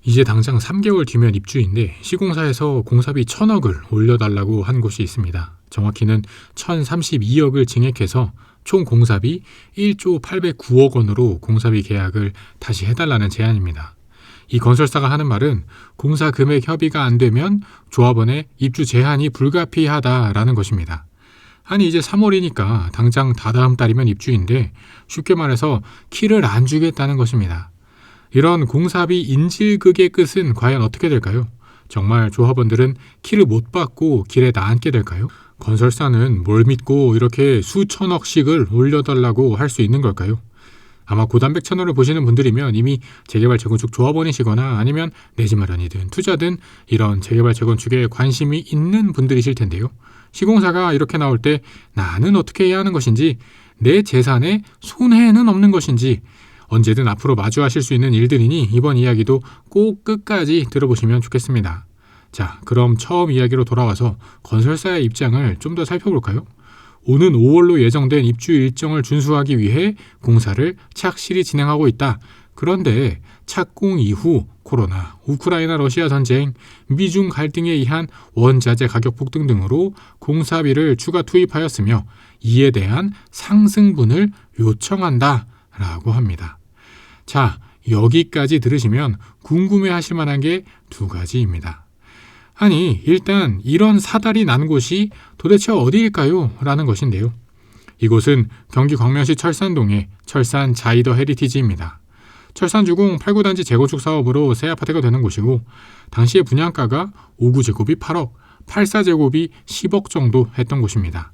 이제 당장 3개월 뒤면 입주인데 시공사에서 공사비 1,000억을 올려달라고 한 곳이 있습니다. 정확히는 1,032억을 증액해서 총 공사비 1조 809억 원으로 공사비 계약을 다시 해달라는 제안입니다. 이 건설사가 하는 말은 공사 금액 협의가 안 되면 조합원의 입주 제한이 불가피하다라는 것입니다. 아니 이제 3월이니까 당장 다다음 달이면 입주인데 쉽게 말해서 키를 안 주겠다는 것입니다. 이런 공사비 인질극의 끝은 과연 어떻게 될까요? 정말 조합원들은 키를 못 받고 길에 나앉게 될까요? 건설사는 뭘 믿고 이렇게 수천억씩을 올려달라고 할 수 있는 걸까요? 아마 고단백 채널을 보시는 분들이면 이미 재개발 재건축 조합원이시거나 아니면 내 집 마련이든 투자든 이런 재개발 재건축에 관심이 있는 분들이실 텐데요. 시공사가 이렇게 나올 때 나는 어떻게 해야 하는 것인지, 내 재산에 손해는 없는 것인지 언제든 앞으로 마주하실 수 있는 일들이니 이번 이야기도 꼭 끝까지 들어보시면 좋겠습니다. 자, 그럼 처음 이야기로 돌아와서 건설사의 입장을 좀 더 살펴볼까요? 오는 5월로 예정된 입주 일정을 준수하기 위해 공사를 착실히 진행하고 있다. 그런데 착공 이후 코로나, 우크라이나 러시아 전쟁, 미중 갈등에 의한 원자재 가격 폭등 등으로 공사비를 추가 투입하였으며 이에 대한 상승분을 요청한다 라고 합니다. 자, 여기까지 들으시면 궁금해하실 만한 게 두 가지입니다. 아니, 일단 이런 사달이 난 곳이 도대체 어디일까요? 라는 것인데요. 이곳은 경기 광명시 철산동의 철산 자이더 헤리티지입니다. 철산주공 8구단지 재건축 사업으로 새 아파트가 되는 곳이고 당시의 분양가가 5구제곱이 8억, 84제곱이 10억 정도 했던 곳입니다.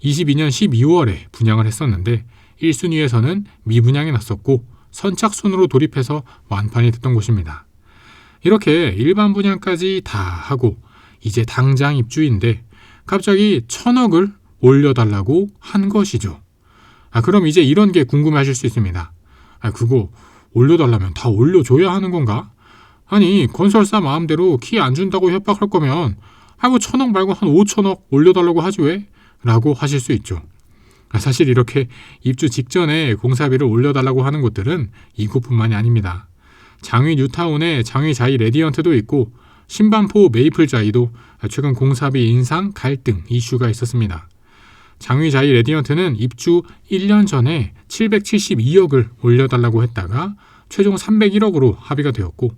22년 12월에 분양을 했었는데 1순위에서는 미분양이 났었고 선착순으로 돌입해서 완판이 됐던 곳입니다. 이렇게 일반 분양까지 다 하고 이제 당장 입주인데 갑자기 1,000억을 올려달라고 한 것이죠. 그럼 이제 이런 게 궁금해하실 수 있습니다. 그거 올려달라면 다 올려줘야 하는 건가? 아니 건설사 마음대로 키 안 준다고 협박할 거면 1,000억 말고 한 5,000억 올려달라고 하지 왜? 라고 하실 수 있죠. 사실 이렇게 입주 직전에 공사비를 올려달라고 하는 곳들은 이곳뿐만이 아닙니다. 장위 뉴타운에 장위 자이 레디언트도 있고 신반포 메이플 자이도 최근 공사비 인상 갈등 이슈가 있었습니다. 장위 자이 레디언트는 입주 1년 전에 772억을 올려달라고 했다가 최종 301억으로 합의가 되었고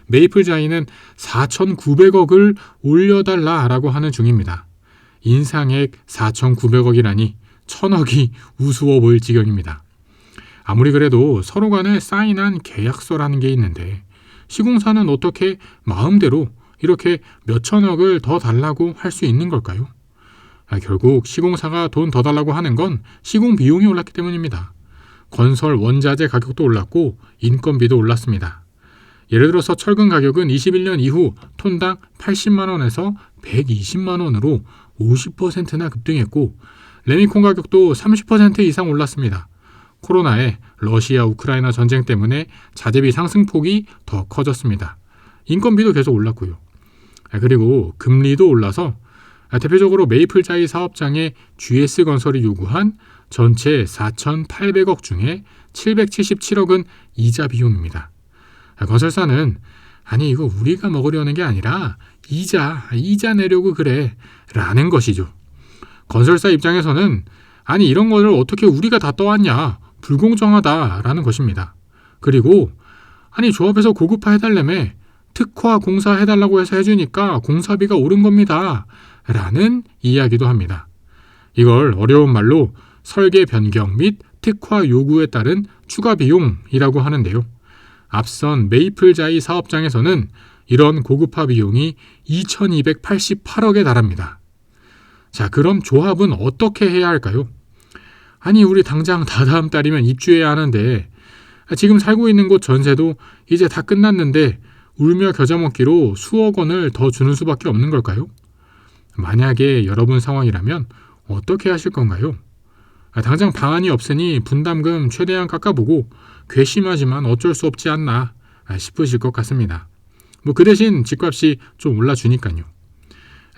메이플 자이는 4,900억을 올려달라라고 하는 중입니다. 인상액 4,900억이라니 1,000억이 우스워 보일 지경입니다. 아무리 그래도 서로 간에 사인한 계약서라는 게 있는데 시공사는 어떻게 마음대로 이렇게 몇천억을 더 달라고 할 수 있는 걸까요? 결국 시공사가 돈 더 달라고 하는 건 시공 비용이 올랐기 때문입니다. 건설 원자재 가격도 올랐고 인건비도 올랐습니다. 예를 들어서 철근 가격은 21년 이후 톤당 80만 원에서 120만 원으로 50%나 급등했고 레미콘 가격도 30% 이상 올랐습니다. 코로나에 러시아 우크라이나 전쟁 때문에 자재비 상승폭이 더 커졌습니다. 인건비도 계속 올랐고요. 그리고 금리도 올라서 대표적으로 메이플자이 사업장의 GS건설이 요구한 전체 4,800억 중에 777억은 이자 비용입니다. 건설사는 아니 이거 우리가 먹으려는 게 아니라 이자 내려고 그래 라는 것이죠. 건설사 입장에서는 아니 이런 거를 어떻게 우리가 다 떠왔냐 불공정하다라는 것입니다. 그리고 아니 조합에서 고급화 해달라며 특화 공사 해달라고 해서 해주니까 공사비가 오른 겁니다 라는 이야기도 합니다. 이걸 어려운 말로 설계 변경 및 특화 요구에 따른 추가 비용이라고 하는데요. 앞선 메이플자이 사업장에서는 이런 고급화 비용이 2,288억에 달합니다. 자, 그럼 조합은 어떻게 해야 할까요? 아니 우리 당장 다다음 달이면 입주해야 하는데 지금 살고 있는 곳 전세도 이제 다 끝났는데 울며 겨자 먹기로 수억 원을 더 주는 수밖에 없는 걸까요? 만약에 여러분 상황이라면 어떻게 하실 건가요? 당장 방안이 없으니 분담금 최대한 깎아보고 괘씸하지만 어쩔 수 없지 않나 싶으실 것 같습니다. 그 대신 집값이 좀 올라주니까요.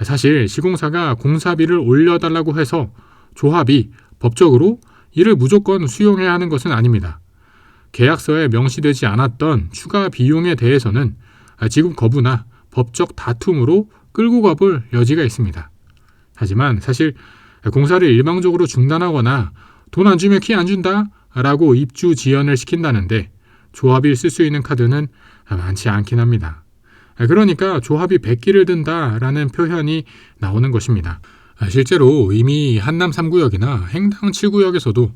사실 시공사가 공사비를 올려달라고 해서 조합이 법적으로 이를 무조건 수용해야 하는 것은 아닙니다. 계약서에 명시되지 않았던 추가 비용에 대해서는 지급 거부나 법적 다툼으로 끌고 가볼 여지가 있습니다. 하지만 사실 공사를 일방적으로 중단하거나 돈 안 주면 키 안 준다 라고 입주 지연을 시킨다는데 조합이 쓸 수 있는 카드는 많지 않긴 합니다. 그러니까 조합이 백기를 든다라는 표현이 나오는 것입니다. 실제로 이미 한남 3구역이나 행당 7구역에서도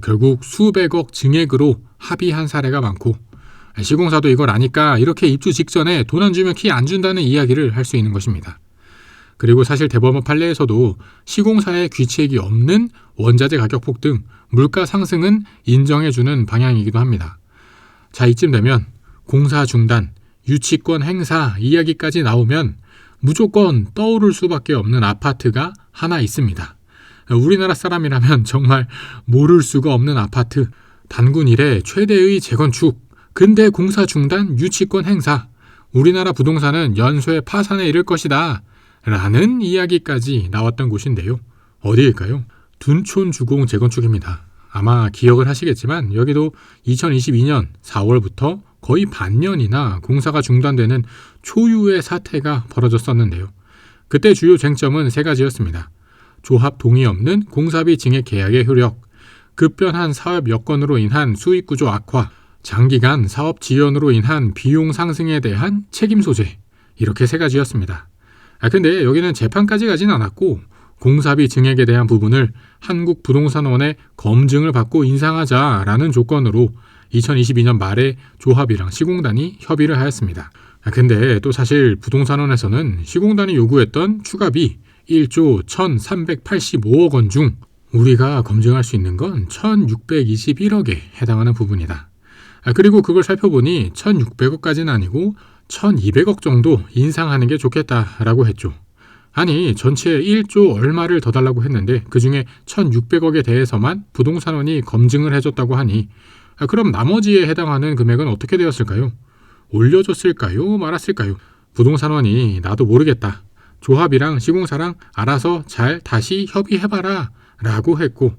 결국 수백억 증액으로 합의한 사례가 많고, 시공사도 이걸 아니까 이렇게 입주 직전에 돈 안 주면 키 안 준다는 이야기를 할 수 있는 것입니다. 그리고 사실 대법원 판례에서도 시공사의 귀책이 없는 원자재 가격 폭등, 물가 상승은 인정해주는 방향이기도 합니다. 자, 이쯤 되면 공사 중단, 유치권 행사 이야기까지 나오면 무조건 떠오를 수밖에 없는 아파트가 하나 있습니다. 우리나라 사람이라면 정말 모를 수가 없는 아파트, 단군 이래 최대의 재건축, 근대 공사 중단, 유치권 행사, 우리나라 부동산은 연쇄 파산에 이를 것이다 라는 이야기까지 나왔던 곳인데요. 어디일까요? 둔촌주공 재건축입니다. 아마 기억을 하시겠지만 여기도 2022년 4월부터 거의 반년이나 공사가 중단되는 초유의 사태가 벌어졌었는데요. 그때 주요 쟁점은 세 가지였습니다. 조합 동의 없는 공사비 증액 계약의 효력, 급변한 사업 여건으로 인한 수익구조 악화, 장기간 사업 지연으로 인한 비용 상승에 대한 책임 소재, 이렇게 세 가지였습니다. 근데 여기는 재판까지 가진 않았고 공사비 증액에 대한 부분을 한국부동산원의 검증을 받고 인상하자라는 조건으로 2022년 말에 조합이랑 시공단이 협의를 하였습니다. 근데 또 사실 부동산원에서는 시공단이 요구했던 추가비 1조 1,385억 원 중 우리가 검증할 수 있는 건 1,621억에 해당하는 부분이다. 그리고 그걸 살펴보니 1,600억까지는 아니고 1,200억 정도 인상하는 게 좋겠다라고 했죠. 아니, 전체 1조 얼마를 더 달라고 했는데 그중에 1,600억에 대해서만 부동산원이 검증을 해줬다고 하니 그럼 나머지에 해당하는 금액은 어떻게 되었을까요? 올려줬을까요? 말았을까요? 부동산원이 나도 모르겠다. 조합이랑 시공사랑 알아서 잘 다시 협의해봐라 라고 했고,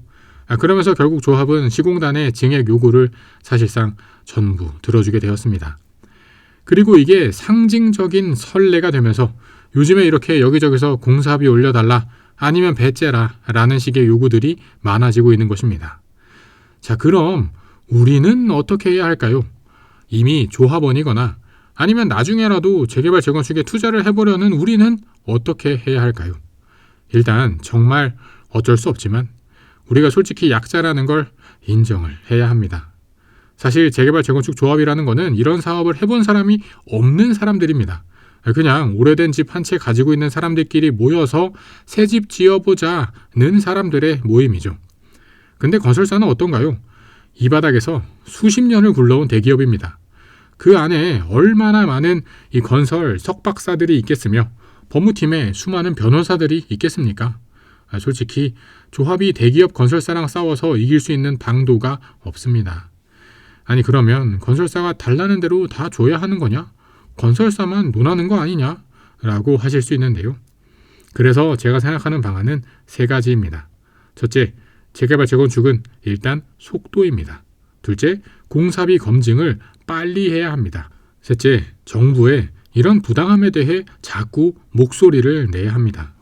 그러면서 결국 조합은 시공단의 증액 요구를 사실상 전부 들어주게 되었습니다. 그리고 이게 상징적인 선례가 되면서 요즘에 이렇게 여기저기서 공사비 올려달라, 아니면 배째라 라는 식의 요구들이 많아지고 있는 것입니다. 자, 그럼 우리는 어떻게 해야 할까요? 이미 조합원이거나 아니면 나중에라도 재개발 재건축에 투자를 해보려는 우리는 어떻게 해야 할까요? 일단 정말 어쩔 수 없지만 우리가 솔직히 약자라는 걸 인정을 해야 합니다. 사실 재개발 재건축 조합이라는 거는 이런 사업을 해본 사람이 없는 사람들입니다. 그냥 오래된 집 한 채 가지고 있는 사람들끼리 모여서 새 집 지어보자는 사람들의 모임이죠. 근데 건설사는 어떤가요? 이 바닥에서 수십 년을 굴러온 대기업입니다. 그 안에 얼마나 많은 이 건설 석박사들이 있겠으며 법무팀에 수많은 변호사들이 있겠습니까? 솔직히 조합이 대기업 건설사랑 싸워서 이길 수 있는 방도가 없습니다. 아니, 그러면 건설사가 달라는 대로 다 줘야 하는 거냐? 건설사만 논하는 거 아니냐? 라고 하실 수 있는데요. 그래서 제가 생각하는 방안은 세 가지입니다. 첫째, 재개발 재건축은 일단 속도입니다. 둘째, 공사비 검증을 빨리 해야 합니다. 셋째, 정부에 이런 부당함에 대해 자꾸 목소리를 내야 합니다.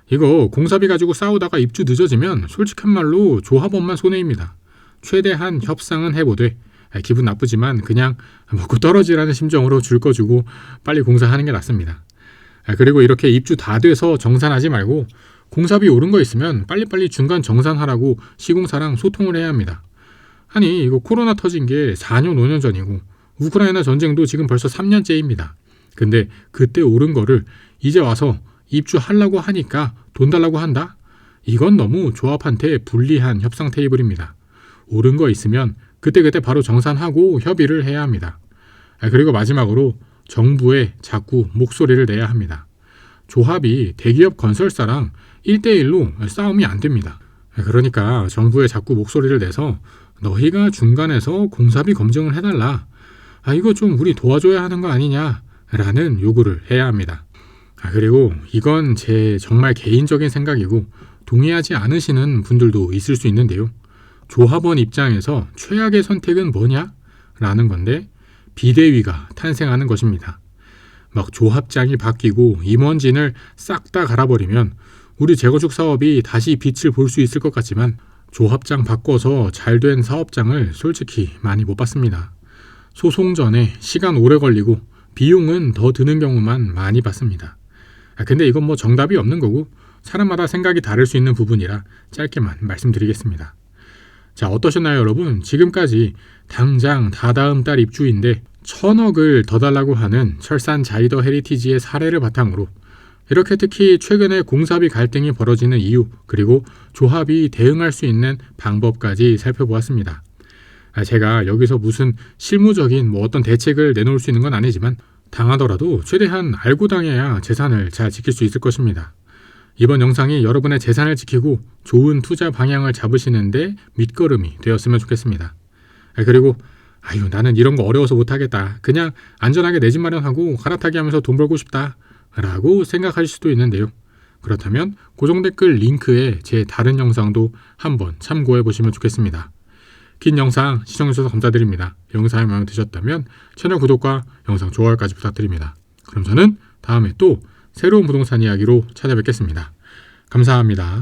이거 공사비 가지고 싸우다가 입주 늦어지면 솔직한 말로 조합원만 손해입니다. 최대한 협상은 해보되 기분 나쁘지만 그냥 먹고 떨어지라는 심정으로 줄 거 주고 빨리 공사하는 게 낫습니다. 그리고 이렇게 입주 다 돼서 정산하지 말고 공사비 오른 거 있으면 빨리빨리 중간 정산하라고 시공사랑 소통을 해야 합니다. 아니, 이거 코로나 터진 게 4년 5년 전이고 우크라이나 전쟁도 지금 벌써 3년째입니다. 근데 그때 오른 거를 이제 와서 입주하려고 하니까 돈 달라고 한다? 이건 너무 조합한테 불리한 협상 테이블입니다. 오른 거 있으면 그때그때 바로 정산하고 협의를 해야 합니다. 그리고 마지막으로 정부에 자꾸 목소리를 내야 합니다. 조합이 대기업 건설사랑 1대1로 싸움이 안 됩니다. 그러니까 정부에 자꾸 목소리를 내서 너희가 중간에서 공사비 검증을 해달라. 이거 좀 우리 도와줘야 하는 거 아니냐? 라는 요구를 해야 합니다. 그리고 이건 제 정말 개인적인 생각이고 동의하지 않으시는 분들도 있을 수 있는데요. 조합원 입장에서 최악의 선택은 뭐냐? 라는 건데 비대위가 탄생하는 것입니다. 막 조합장이 바뀌고 임원진을 싹 다 갈아버리면 우리 재건축 사업이 다시 빛을 볼 수 있을 것 같지만 조합장 바꿔서 잘된 사업장을 솔직히 많이 못 봤습니다. 소송 전에 시간 오래 걸리고 비용은 더 드는 경우만 많이 봤습니다. 근데 이건 뭐 정답이 없는 거고 사람마다 생각이 다를 수 있는 부분이라 짧게만 말씀드리겠습니다. 자, 어떠셨나요 여러분? 지금까지 당장 다다음 달 입주인데 1,000억을 더 달라고 하는 철산 자이더 헤리티지의 사례를 바탕으로 이렇게 특히 최근에 공사비 갈등이 벌어지는 이유 그리고 조합이 대응할 수 있는 방법까지 살펴보았습니다. 제가 여기서 무슨 실무적인 어떤 대책을 내놓을 수 있는 건 아니지만 당하더라도 최대한 알고 당해야 재산을 잘 지킬 수 있을 것입니다. 이번 영상이 여러분의 재산을 지키고 좋은 투자 방향을 잡으시는데 밑거름이 되었으면 좋겠습니다. 그리고 나는 이런 거 어려워서 못하겠다. 그냥 안전하게 내 집 마련하고 갈아타기 하면서 돈 벌고 싶다. 라고 생각하실 수도 있는데요. 그렇다면 고정 댓글 링크에 제 다른 영상도 한번 참고해 보시면 좋겠습니다. 긴 영상 시청해주셔서 감사드립니다. 영상이 마음에 드셨다면 채널 구독과 영상 좋아요까지 부탁드립니다. 그럼 저는 다음에 또 새로운 부동산 이야기로 찾아뵙겠습니다. 감사합니다.